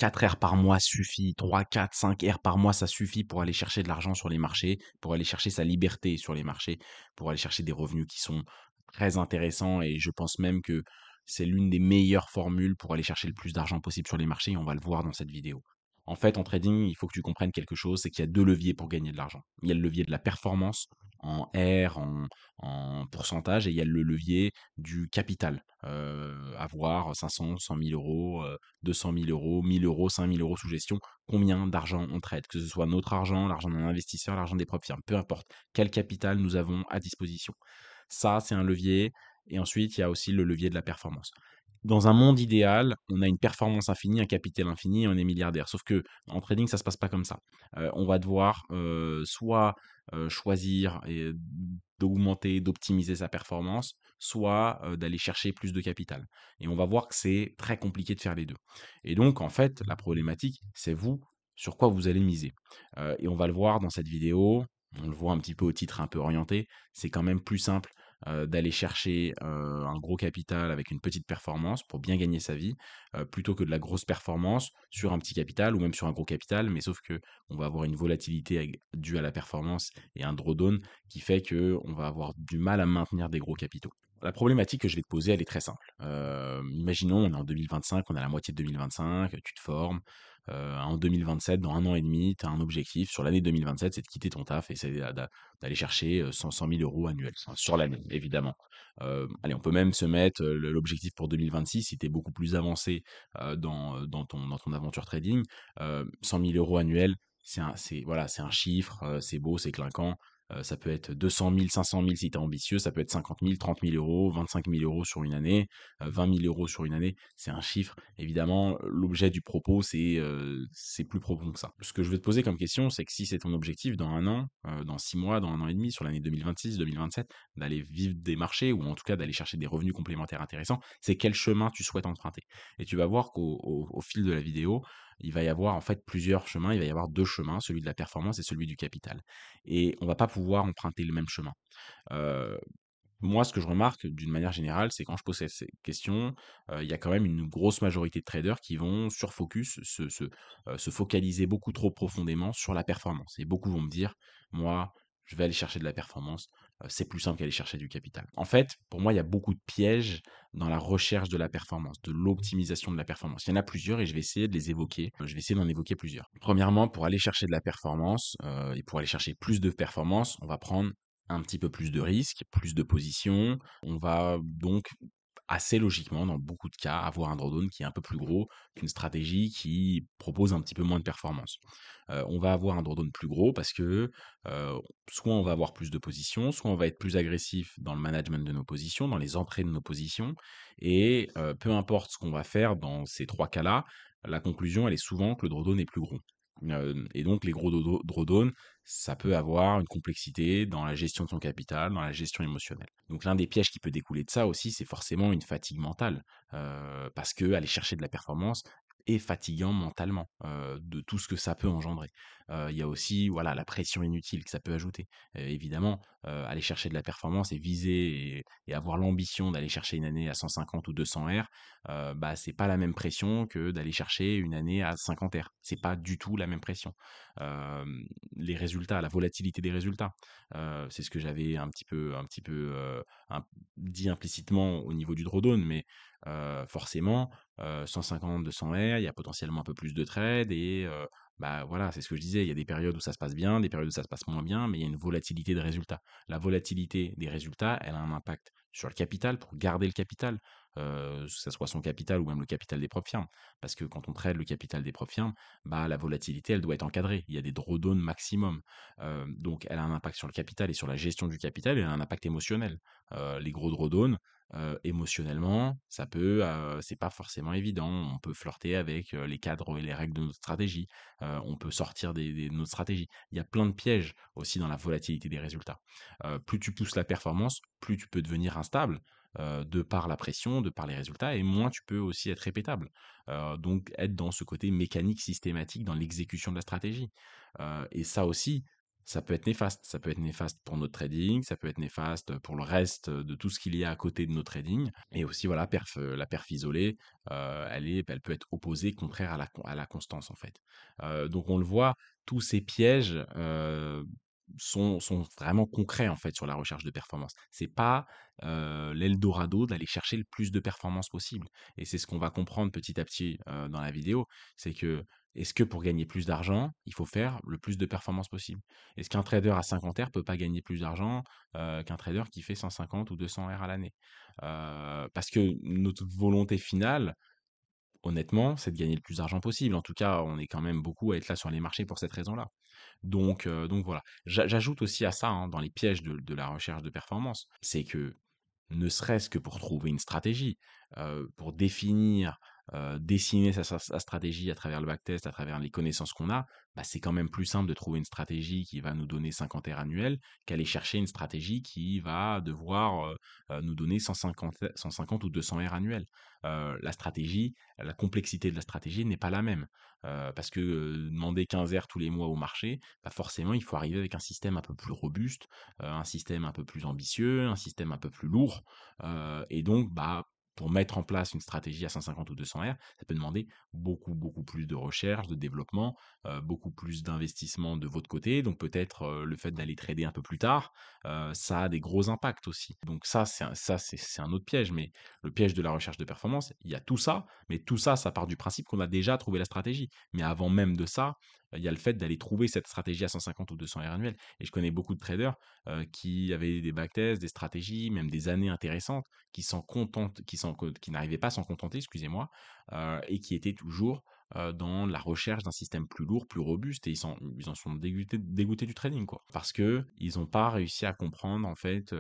4 heures par mois suffit, 3, 4, 5 heures par mois, ça suffit pour aller chercher de l'argent sur les marchés, pour aller chercher sa liberté sur les marchés, pour aller chercher des revenus qui sont très intéressants et je pense même que c'est l'une des meilleures formules pour aller chercher le plus d'argent possible sur les marchés et on va le voir dans cette vidéo. En fait, en trading, il faut que tu comprennes quelque chose, c'est qu'il y a 2 leviers pour gagner de l'argent. Il y a le levier de la performance en R, en pourcentage et il y a le levier du capital. Avoir 500, 100 000 euros, 200 000 euros, 1000 euros, 5 000 euros sous gestion, combien d'argent on trade, que ce soit notre argent, l'argent d'un investisseur, l'argent des propres firmes, peu importe, quel capital nous avons à disposition. Ça, c'est un levier. Et ensuite, il y a aussi le levier de la performance. Dans un monde idéal, on a une performance infinie, un capital infini et on est milliardaire. Sauf que en trading, ça se passe pas comme ça. On va devoir soit choisir et d'augmenter, d'optimiser sa performance, soit d'aller chercher plus de capital. Et on va voir que c'est très compliqué de faire les deux. Et donc, en fait, la problématique, c'est vous, sur quoi vous allez miser. Et on va le voir dans cette vidéo. On le voit un petit peu au titre un peu orienté. C'est quand même plus simple d'aller chercher un gros capital avec une petite performance pour bien gagner sa vie, plutôt que de la grosse performance sur un petit capital ou même sur un gros capital, mais sauf que on va avoir une volatilité due à la performance et un drawdown qui fait que on va avoir du mal à maintenir des gros capitaux. La problématique que je vais te poser, elle est très simple. Imaginons, on est en 2025, on est à la moitié de 2025, tu te formes. En 2027, dans un an et demi, tu as un objectif sur l'année 2027, c'est de quitter ton taf et c'est d'aller chercher 100 000 euros annuels, enfin, sur l'année, évidemment. Allez, on peut même se mettre l'objectif pour 2026, si tu es beaucoup plus avancé dans ton aventure trading. 100 000 euros annuels, voilà, c'est un chiffre, c'est beau, c'est clinquant. Ça peut être 200 000, 500 000 si tu es ambitieux, ça peut être 50 000, 30 000 euros, 25 000 euros sur une année, 20 000 euros sur une année, c'est un chiffre. Évidemment, l'objet du propos, c'est plus profond que ça. Ce que je veux te poser comme question, c'est que si c'est ton objectif dans un an, dans 6 mois, dans un an et demi, sur l'année 2026, 2027, d'aller vivre des marchés ou en tout cas d'aller chercher des revenus complémentaires intéressants, c'est quel chemin tu souhaites emprunter. Et tu vas voir qu'au fil de la vidéo, il va y avoir en fait plusieurs chemins, il va y avoir deux chemins, celui de la performance et celui du capital. Et on va pas pouvoir emprunter le même chemin. Euh, Moi, ce que je remarque d'une manière générale, c'est quand je pose ces questions, il y a quand même une grosse majorité de traders qui vont surfocus, se focaliser beaucoup trop profondément sur la performance. Et beaucoup vont me dire, moi, je vais aller chercher de la performance, c'est plus simple qu'aller chercher du capital. En fait, pour moi, il y a beaucoup de pièges dans la recherche de la performance, de l'optimisation de la performance. Il y en a plusieurs et je vais essayer de les évoquer. Je vais essayer d'en évoquer plusieurs. Premièrement, pour aller chercher de la performance et pour aller chercher plus de performance, on va prendre un petit peu plus de risques, plus de positions. On va donc assez logiquement, dans beaucoup de cas, avoir un drawdown qui est un peu plus gros qu'une stratégie qui propose un petit peu moins de performance. On va avoir un drawdown plus gros parce que soit on va avoir plus de positions, soit on va être plus agressif dans le management de nos positions, dans les entrées de nos positions. Et peu importe ce qu'on va faire dans ces trois cas-là, la conclusion, elle est souvent que le drawdown est plus gros. Et donc les gros drawdowns, ça peut avoir une complexité dans la gestion de son capital, dans la gestion émotionnelle. Donc l'un des pièges qui peut découler de ça aussi, c'est forcément une fatigue mentale, parce que aller chercher de la performance est fatigant mentalement, de tout ce que ça peut engendrer. Il y a aussi, voilà, la pression inutile que ça peut ajouter. Évidemment, aller chercher de la performance et viser et avoir l'ambition d'aller chercher une année à 150 ou 200 R, bah, c'est pas la même pression que d'aller chercher une année à 50 R. C'est pas du tout la même pression. Les résultats, la volatilité des résultats, c'est ce que j'avais un petit peu dit implicitement au niveau du drawdown, mais forcément, 150, 200 R, il y a potentiellement un peu plus de trades et bah voilà, c'est ce que je disais, il y a des périodes où ça se passe bien, des périodes où ça se passe moins bien, mais il y a une volatilité de résultats. La volatilité des résultats, elle a un impact sur le capital pour garder le capital, que ce soit son capital ou même le capital des propres firmes. Parce que quand on trade le capital des propres firmes, bah, la volatilité, elle doit être encadrée. Il y a des drawdowns maximum. Donc, elle a un impact sur le capital et sur la gestion du capital, et elle a un impact émotionnel. Les gros drawdowns, émotionnellement, c'est pas forcément évident. On peut flirter avec les cadres et les règles de notre stratégie. On peut sortir de notre stratégie. Il y a plein de pièges aussi dans la volatilité des résultats. Plus tu pousses la performance, plus tu peux devenir instable de par la pression, de par les résultats, et moins tu peux aussi être répétable. Donc être dans ce côté mécanique systématique dans l'exécution de la stratégie. Et ça aussi, ça peut être néfaste. Ça peut être néfaste pour notre trading, ça peut être néfaste pour le reste de tout ce qu'il y a à côté de nos trading. Et aussi, voilà, la perf isolée, elle peut être opposée, contraire à la constance, en fait. Donc on le voit, tous ces pièges sont vraiment concrets, en fait, sur la recherche de performance. C'est pas l'Eldorado d'aller chercher le plus de performance possible. Et c'est ce qu'on va comprendre petit à petit dans la vidéo, c'est que est-ce que pour gagner plus d'argent, il faut faire le plus de performance possible? Est-ce qu'un trader à 50 R peut pas gagner plus d'argent qu'un trader qui fait 150 ou 200 R à l'année? Parce que notre volonté finale, honnêtement, c'est de gagner le plus d'argent possible. En tout cas, on est quand même beaucoup à être là sur les marchés pour cette raison-là. Donc voilà. J'ajoute aussi à ça, hein, dans les pièges de la recherche de performance, c'est que ne serait-ce que pour trouver une stratégie, pour définir, dessiner sa stratégie à travers le backtest, à travers les connaissances qu'on a, bah, c'est quand même plus simple de trouver une stratégie qui va nous donner 50 R annuels qu'aller chercher une stratégie qui va devoir, nous donner 150 ou 200 R annuels. La stratégie, la complexité de la stratégie n'est pas la même, parce que, demander 15 R tous les mois au marché, bah, forcément, il faut arriver avec un système un peu plus robuste, un système un peu plus ambitieux, un système un peu plus lourd. Et donc, bah, pour mettre en place une stratégie à 150 ou 200 R, ça peut demander beaucoup, beaucoup plus de recherche, de développement, beaucoup plus d'investissement de votre côté. Donc peut-être le fait d'aller trader un peu plus tard, ça a des gros impacts aussi. Donc c'est un autre piège. Mais le piège de la recherche de performance, il y a tout ça, mais tout ça, ça part du principe qu'on a déjà trouvé la stratégie. Mais avant même de ça, il y a le fait d'aller trouver cette stratégie à 150 ou 200 R annuels. Et je connais beaucoup de traders qui avaient des backtests, des stratégies, même des années intéressantes, qui n'arrivaient pas à s'en contenter, excusez-moi, et qui étaient toujours dans la recherche d'un système plus lourd, plus robuste, et ils en sont dégoûtés du trading, quoi. Parce que ils n'ont pas réussi à comprendre, en fait,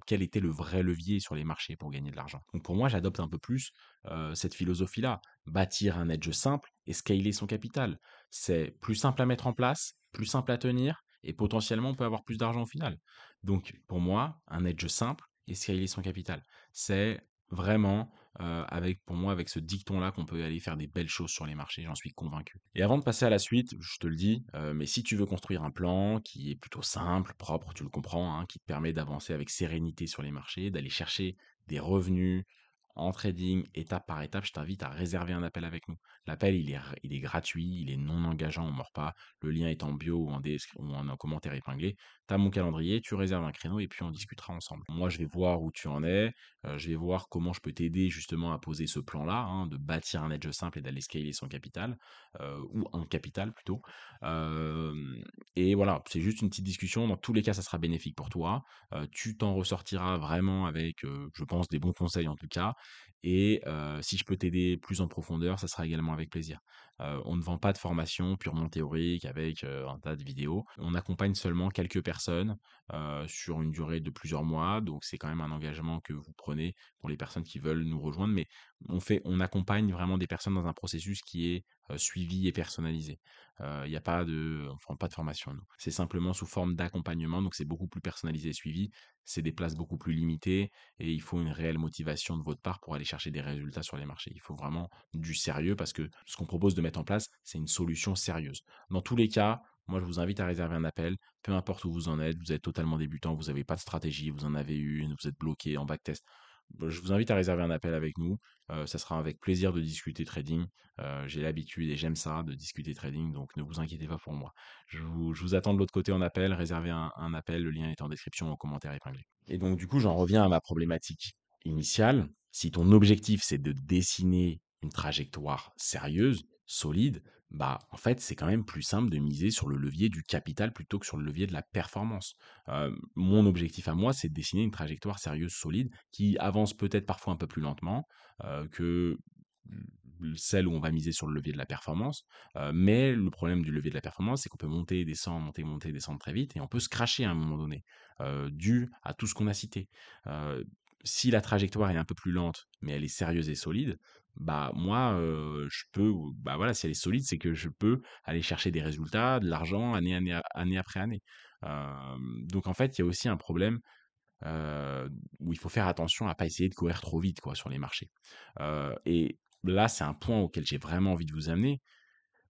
quel était le vrai levier sur les marchés pour gagner de l'argent. Donc pour moi, j'adopte un peu plus cette philosophie-là. Bâtir un edge simple et scaler son capital. C'est plus simple à mettre en place, plus simple à tenir, et potentiellement, on peut avoir plus d'argent au final. Donc, pour moi, un edge simple et scaler son capital. C'est vraiment, pour moi, avec ce dicton-là, qu'on peut aller faire des belles choses sur les marchés, j'en suis convaincu. Et avant de passer à la suite, je te le dis, mais si tu veux construire un plan qui est plutôt simple, propre, tu le comprends, hein, qui te permet d'avancer avec sérénité sur les marchés, d'aller chercher des revenus en trading, étape par étape, je t'invite à réserver un appel avec nous. L'appel, il est gratuit, il est non engageant, on ne mord pas. Le lien est en bio ou en commentaire épinglé. Tu as mon calendrier, tu réserves un créneau et puis on discutera ensemble. Moi, je vais voir où tu en es, je vais voir comment je peux t'aider justement à poser ce plan-là, hein, de bâtir un edge simple et d'aller scaler son capital, ou un capital plutôt. Euh, et voilà, c'est juste une petite discussion. Dans tous les cas, ça sera bénéfique pour toi. Tu t'en ressortiras vraiment avec, je pense, des bons conseils en tout cas. Et si je peux t'aider plus en profondeur, ça sera également avec plaisir. On ne vend pas de formation purement théorique avec un tas de vidéos. On accompagne seulement quelques personnes sur une durée de plusieurs mois. Donc c'est quand même un engagement que vous prenez pour les personnes qui veulent nous rejoindre. Mais on accompagne vraiment des personnes dans un processus qui est suivi et personnalisé. Il n'y a pas de, on ne prend pas de formation, nous. C'est simplement sous forme d'accompagnement. Donc c'est beaucoup plus personnalisé et suivi. C'est des places beaucoup plus limitées et il faut une réelle motivation de votre part pour aller chercher des résultats sur les marchés. Il faut vraiment du sérieux parce que ce qu'on propose de mettre en place, c'est une solution sérieuse. Dans tous les cas, moi, je vous invite à réserver un appel, peu importe où vous en êtes, vous êtes totalement débutant, vous n'avez pas de stratégie, vous en avez une, vous êtes bloqué en backtest. Je vous invite à réserver un appel avec nous. Ça sera avec plaisir de discuter trading. J'ai l'habitude et j'aime ça de discuter trading, donc ne vous inquiétez pas pour moi. Je vous attends de l'autre côté en appel. Réservez un appel, le lien est en description au commentaire épinglé. Et donc, du coup, j'en reviens à ma problématique initiale. Si ton objectif, c'est de dessiner une trajectoire sérieuse, solide, bah, en fait, c'est quand même plus simple de miser sur le levier du capital plutôt que sur le levier de la performance. Mon objectif à moi, c'est de dessiner une trajectoire sérieuse, solide, qui avance peut-être parfois un peu plus lentement que celle où on va miser sur le levier de la performance. Mais le problème du levier de la performance, c'est qu'on peut monter, descendre, monter, monter, descendre très vite, et on peut se cracher à un moment donné, dû à tout ce qu'on a cité. Euh, Si la trajectoire est un peu plus lente, mais elle est sérieuse et solide, bah moi, je peux, bah voilà, si elle est solide, c'est que je peux aller chercher des résultats, de l'argent, année après année. Donc en fait, il y a aussi un problème où il faut faire attention à pas essayer de courir trop vite quoi, sur les marchés. Et là, c'est un point auquel j'ai vraiment envie de vous amener.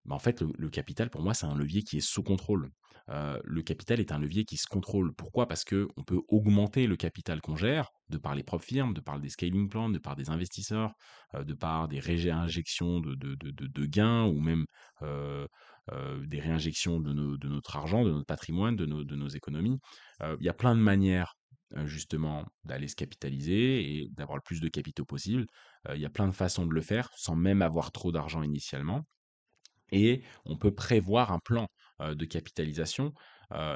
Bah, en fait, le capital, pour moi, c'est un levier qui est sous contrôle. Le capital est un levier qui se contrôle. Pourquoi? Parce que on peut augmenter le capital qu'on gère, de par les propres firmes, de par des scaling plans, de par des investisseurs, de par des réinjections de gains ou même, heu des réinjections de notre argent, de notre patrimoine, de nos économies. Il y a plein de manières, justement, d'aller se capitaliser et d'avoir le plus de capitaux possible. Il y a plein de façons de le faire sans même avoir trop d'argent initialement. Et on peut prévoir un plan, de capitalisation,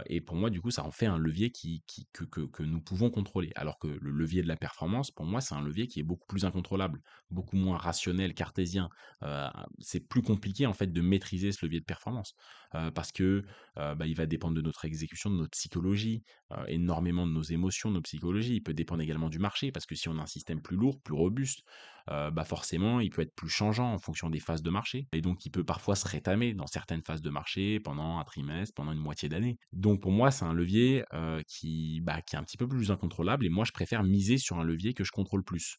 et pour moi, du coup, ça en fait un levier qui que nous pouvons contrôler. Alors que le levier de la performance, pour moi, c'est un levier qui est beaucoup plus incontrôlable, beaucoup moins rationnel, cartésien. Heu, c'est plus compliqué, en fait, de maîtriser ce levier de performance, parce que, bah, il va dépendre de notre exécution, de notre psychologie, énormément de nos émotions, de notre psychologie. Il peut dépendre également du marché, parce que si on a un système plus lourd, plus robuste, bah, forcément, il peut être plus changeant en fonction des phases de marché et donc il peut parfois se rétamer dans certaines phases de marché pendant un trimestre, pendant une moitié d'année. Donc pour moi, c'est un levier, qui est un petit peu plus incontrôlable et moi, je préfère miser sur un levier que je contrôle plus.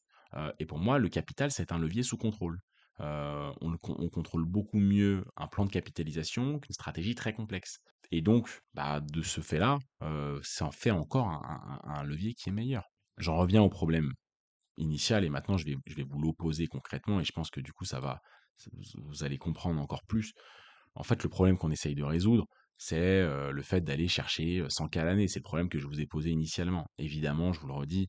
Et pour moi, le capital, c'est un levier sous contrôle. On contrôle beaucoup mieux un plan de capitalisation qu'une stratégie très complexe et donc, bah, de ce fait-là, ça en fait encore un levier qui est meilleur. J'en reviens au problème initial et maintenant je vais vous l'opposer concrètement et je pense que du coup vous allez comprendre encore plus. En fait, le problème qu'on essaye de résoudre, c'est le fait d'aller chercher 100 K à l'année. C'est le problème que je vous ai posé initialement. Évidemment, je vous le redis,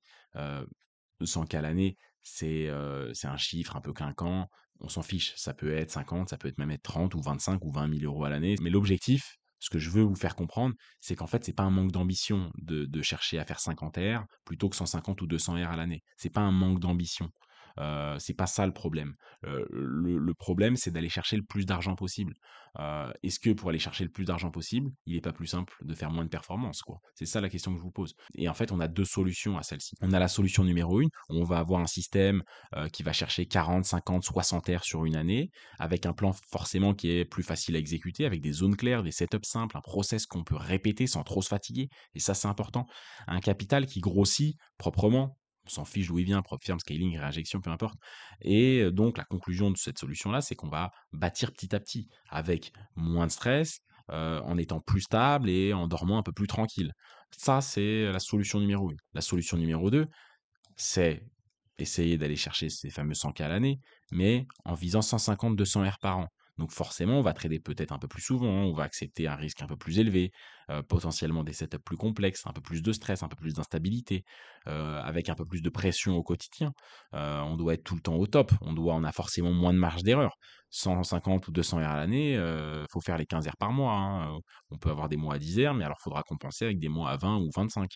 100 K à l'année, c'est un chiffre un peu clinquant. On s'en fiche. Ça peut être 50, ça peut être même être 30 ou 25 ou 20 000 euros à l'année. Mais l'objectif, ce que je veux vous faire comprendre, c'est qu'en fait, c'est pas un manque d'ambition de chercher à faire 50 R plutôt que 150 ou 200 R à l'année. C'est pas un manque d'ambition. C'est pas ça le problème. Le problème, c'est d'aller chercher le plus d'argent possible. Est-ce que pour aller chercher le plus d'argent possible, il n'est pas plus simple de faire moins de performance, quoi? C'est ça la question que je vous pose. Et en fait, on a deux solutions à celle-ci. On a la solution numéro une, on va avoir un système qui va chercher 40, 50, 60 R sur une année, avec un plan forcément qui est plus facile à exécuter, avec des zones claires, des setups simples, un process qu'on peut répéter sans trop se fatiguer. Et ça, c'est important. Un capital qui grossit proprement. On s'en fiche d'où il vient, propre firme, scaling, réinjection, peu importe. Et donc, la conclusion de cette solution-là, c'est qu'on va bâtir petit à petit, avec moins de stress, en étant plus stable et en dormant un peu plus tranquille. Ça, c'est la solution numéro 1. La solution numéro 2, c'est essayer d'aller chercher ces fameux 100 K à l'année, mais en visant 150-200 R par an. Donc forcément, on va trader peut-être un peu plus souvent, on va accepter un risque un peu plus élevé, potentiellement des setups plus complexes, un peu plus de stress, un peu plus d'instabilité, avec un peu plus de pression au quotidien. On doit être tout le temps au top, on a forcément moins de marge d'erreur. 150 ou 200 R à l'année, faut faire les 15 R par mois, hein. On peut avoir des mois à 10 R, mais alors il faudra compenser avec des mois à 20 ou 25.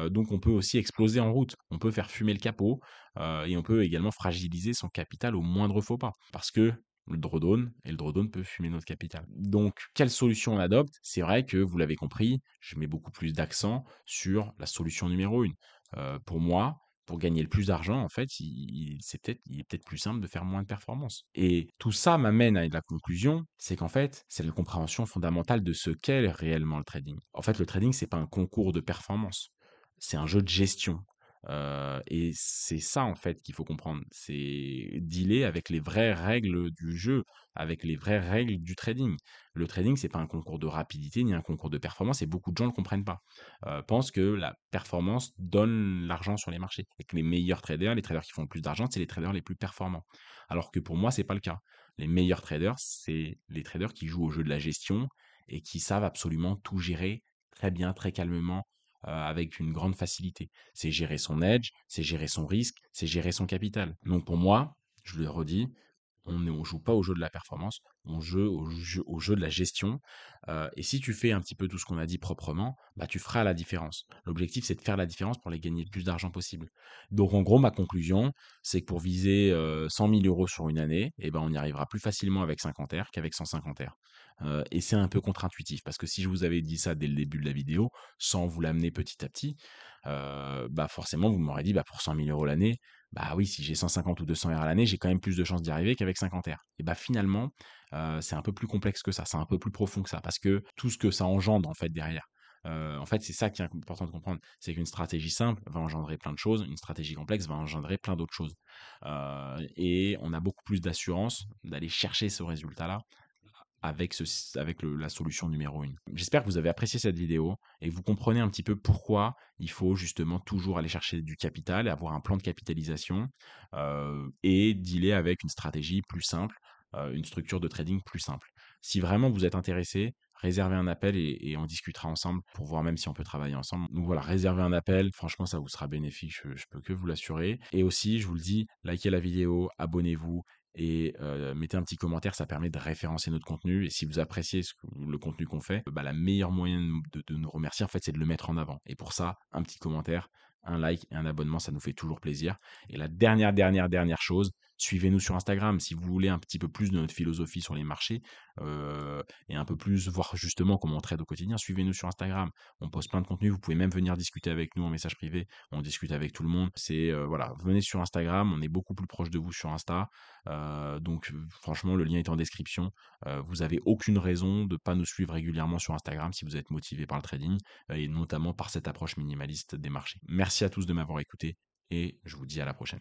Donc on peut aussi exploser en route. On peut faire fumer le capot, et on peut également fragiliser son capital au moindre faux pas. Parce que le drawdown et le drawdown peut fumer notre capital. Donc, quelle solution on adopte? C'est vrai que vous l'avez compris, je mets beaucoup plus d'accent sur la solution numéro 1. Pour moi, pour gagner le plus d'argent, en fait, il est peut-être plus simple de faire moins de performances. Et tout ça m'amène à la conclusion, c'est qu'en fait, c'est la compréhension fondamentale de ce qu'est réellement le trading. En fait, le trading, c'est pas un concours de performance, c'est un jeu de gestion. Et c'est ça, en fait, qu'il faut comprendre. C'est dealer avec les vraies règles du jeu, avec les vraies règles du trading. Le trading, c'est pas un concours de rapidité ni un concours de performance et beaucoup de gens ne le comprennent pas. Pensent que la performance donne l'argent sur les marchés et que les traders qui font le plus d'argent, c'est les traders les plus performants. Alors que pour moi, c'est pas le cas. Les meilleurs traders, c'est les traders qui jouent au jeu de la gestion et qui savent absolument tout gérer très bien, très calmement, avec une grande facilité. C'est gérer son edge, c'est gérer son risque, c'est gérer son capital. Donc pour moi, je le redis, on joue pas au jeu de la performance, on joue au jeu de la gestion. Et si tu fais un petit peu tout ce qu'on a dit proprement, bah tu feras la différence. L'objectif, c'est de faire la différence pour les gagner le plus d'argent possible. Donc en gros, ma conclusion, c'est que pour viser 100 000 euros sur une année, eh ben, on y arrivera plus facilement avec 50 R qu'avec 150 R. Et c'est un peu contre-intuitif, parce que si je vous avais dit ça dès le début de la vidéo, sans vous l'amener petit à petit, bah forcément, vous m'aurez dit, bah pour 100 000 euros l'année, bah oui, si j'ai 150 ou 200 R à l'année, j'ai quand même plus de chances d'y arriver qu'avec 50 R. Et bah finalement, c'est un peu plus complexe que ça, c'est un peu plus profond que ça, parce que tout ce que ça engendre en fait derrière. En fait, c'est ça qui est important de comprendre, c'est qu'une stratégie simple va engendrer plein de choses, une stratégie complexe va engendrer plein d'autres choses. Et on a beaucoup plus d'assurance d'aller chercher ce résultat-là avec la solution numéro 1. J'espère que vous avez apprécié cette vidéo et que vous comprenez un petit peu pourquoi il faut justement toujours aller chercher du capital et avoir un plan de capitalisation, et dealer avec une stratégie plus simple, une structure de trading plus simple. Si vraiment vous êtes intéressé, réservez un appel et on discutera ensemble pour voir même si on peut travailler ensemble. Donc voilà, réservez un appel, franchement ça vous sera bénéfique, je peux que vous l'assurer. Et aussi, je vous le dis, likez la vidéo, abonnez-vous et mettez un petit commentaire, ça permet de référencer notre contenu. Et si vous appréciez le contenu qu'on fait, bah, la meilleure moyen de nous remercier, en fait, c'est de le mettre en avant. Et pour ça, un petit commentaire, un like et un abonnement, ça nous fait toujours plaisir. Et la dernière chose, suivez-nous sur Instagram. Si vous voulez un petit peu plus de notre philosophie sur les marchés, et un peu plus voir justement comment on trade au quotidien, suivez-nous sur Instagram. On poste plein de contenu. Vous pouvez même venir discuter avec nous en message privé. On discute avec tout le monde. Voilà, venez sur Instagram. On est beaucoup plus proche de vous sur Insta. Donc franchement, le lien est en description. Vous avez aucune raison de pas nous suivre régulièrement sur Instagram si vous êtes motivé par le trading, et notamment par cette approche minimaliste des marchés. Merci à tous de m'avoir écouté et je vous dis à la prochaine.